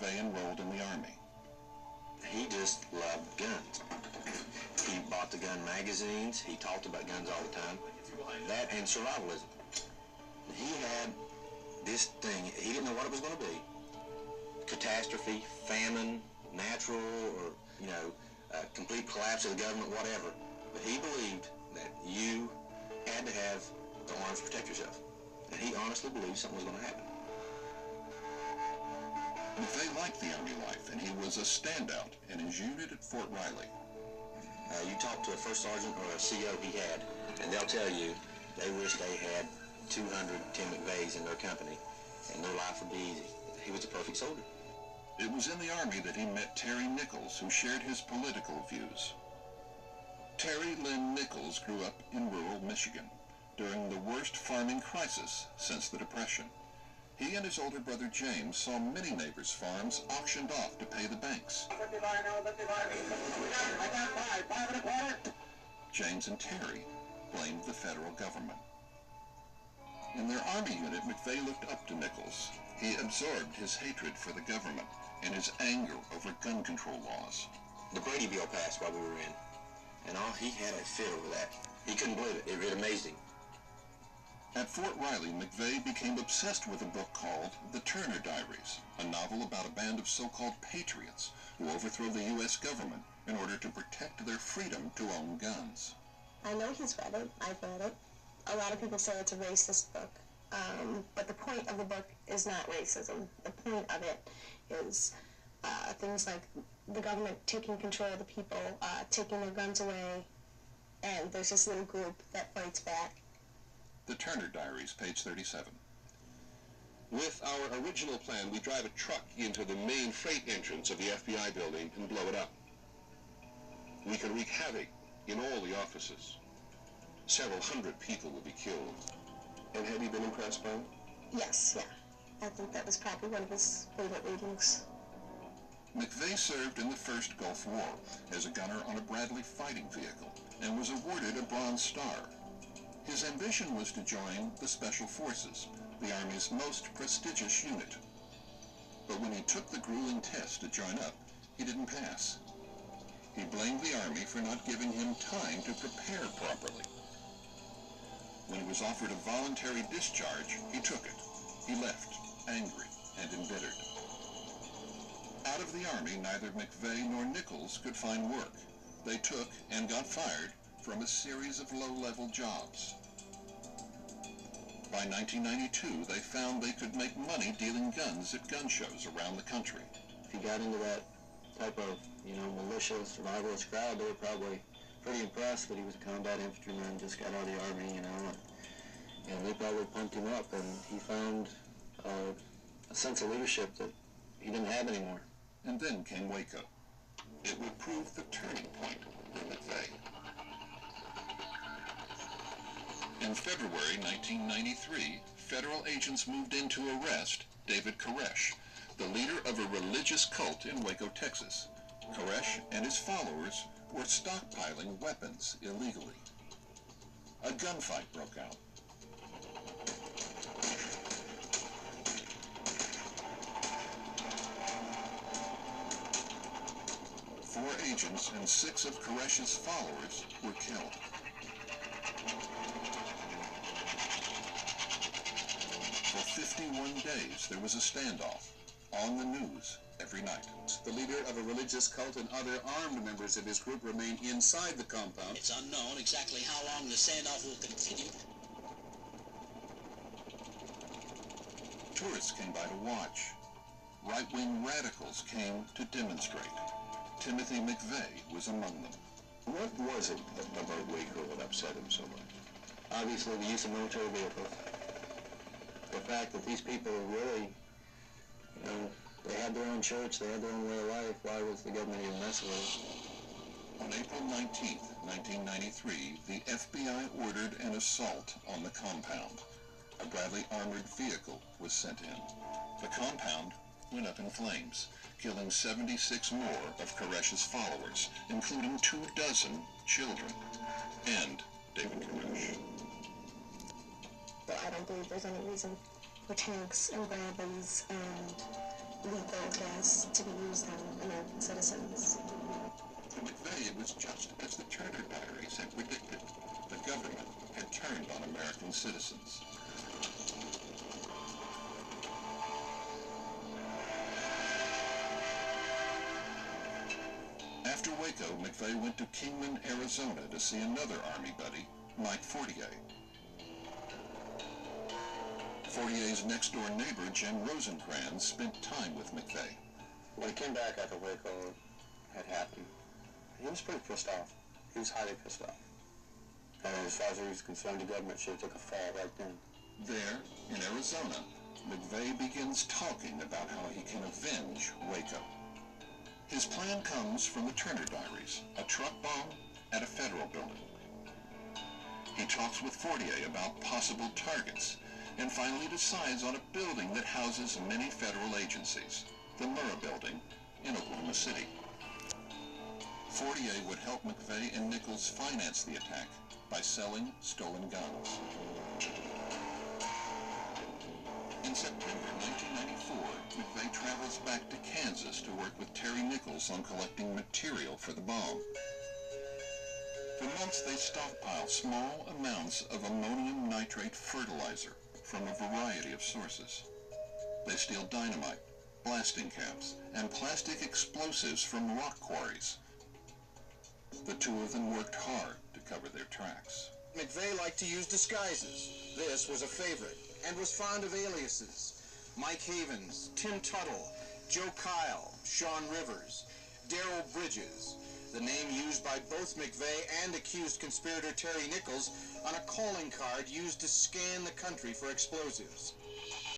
McVeigh enrolled in the Army. He just loved guns. He bought the gun magazines. He talked about guns all the time. That and survivalism. He had this thing. He didn't know what it was going to be. Catastrophe, famine, natural, or, complete collapse of the government, whatever. But he believed that you had to have the arms to protect yourself. And he honestly believed something was going to happen. McVeigh liked the Army life, and he was a standout in his unit at Fort Riley. You talk to a first sergeant or a CO he had, and they'll tell you they wish they had 200 Tim McVeighs in their company, and their life would be easy. He was a perfect soldier. It was in the Army that he met Terry Nichols, who shared his political views. Terry Lynn Nichols grew up in rural Michigan during the worst farming crisis since the Depression. He and his older brother James saw many neighbors' farms auctioned off to pay the banks. James and Terry blamed the federal government. In their Army unit, McVeigh looked up to Nichols. He absorbed his hatred for the government and his anger over gun control laws. The Brady bill passed while we were in, and he had a fit over that. He couldn't believe it. It amazed him. At Fort Riley, McVeigh became obsessed with a book called The Turner Diaries, a novel about a band of so-called patriots who overthrow the U.S. government in order to protect their freedom to own guns. I know he's read it. I've read it. A lot of people say it's a racist book, but the point of the book is not racism. The point of it is things like the government taking control of the people, taking their guns away, and there's this little group that fights back. The Turner Diaries, page 37. With our original plan, we drive a truck into the main freight entrance of the FBI building and blow it up. We can wreak havoc in all the offices. Several hundred people will be killed. And have you been impressed by it? Yes, yeah. I think that was probably one of his favorite readings. McVeigh served in the First Gulf War as a gunner on a Bradley fighting vehicle and was awarded a Bronze Star. His ambition was to join the Special Forces, the Army's most prestigious unit. But when he took the grueling test to join up, he didn't pass. He blamed the Army for not giving him time to prepare properly. When he was offered a voluntary discharge, he took it. He left, angry and embittered. Out of the Army, neither McVeigh nor Nichols could find work. They took and got fired from a series of low-level jobs. By 1992, they found they could make money dealing guns at gun shows around the country. If he got into that type of, militia, survivalist crowd, they were probably pretty impressed that he was a combat infantryman, just got out of the Army, and they probably pumped him up, and he found a sense of leadership that he didn't have anymore. And then came Waco. It would prove the turning point for McVeigh. In February 1993, federal agents moved in to arrest David Koresh, the leader of a religious cult in Waco, Texas. Koresh and his followers were stockpiling weapons illegally. A gunfight broke out. 4 agents and 6 of Koresh's followers were killed. For 51 days, there was a standoff on the news every night. The leader of a religious cult and other armed members of his group remain inside the compound. It's unknown exactly how long the standoff will continue. Tourists came by to watch. Right-wing radicals came to demonstrate. Timothy McVeigh was among them. What was it about Waco that upset him so much? Obviously, the use of military vehicles. The fact that these people really, they had their own church, they had their own way of life. Why was the government even messing with it? On April 19th, 1993, the FBI ordered an assault on the compound. A Bradley armored vehicle was sent in. The compound went up in flames, killing 76 more of Koresh's followers, including 24 children, and David Koresh. But I don't believe there's any reason for tanks and Bradleys and lethal gas to be used on American citizens. To McVeigh, it was just as the Turner Diaries had predicted. The government had turned on American citizens. After Waco, McVeigh went to Kingman, Arizona to see another Army buddy, Mike Fortier. Fortier's next-door neighbor, Jim Rosencrans, spent time with McVeigh. When he came back after Waco had happened, he was pretty pissed off. He was highly pissed off. And as far as he was concerned, the government should have took a fall right then. There, in Arizona, McVeigh begins talking about how he can avenge Waco. His plan comes from the Turner Diaries, a truck bomb at a federal building. He talks with Fortier about possible targets, and finally decides on a building that houses many federal agencies, the Murrah Building in Oklahoma City. Fortier would help McVeigh and Nichols finance the attack by selling stolen guns. In September 1994, McVeigh travels back to Kansas to work with Terry Nichols on collecting material for the bomb. For months, they stockpile small amounts of ammonium nitrate fertilizer from a variety of sources. They steal dynamite, blasting caps, and plastic explosives from rock quarries. The two of them worked hard to cover their tracks. McVeigh liked to use disguises. This was a favorite, and was fond of aliases. Mike Havens, Tim Tuttle, Joe Kyle, Sean Rivers, Darrell Bridges, the name used by both McVeigh and accused conspirator Terry Nichols on a calling card used to scan the country for explosives.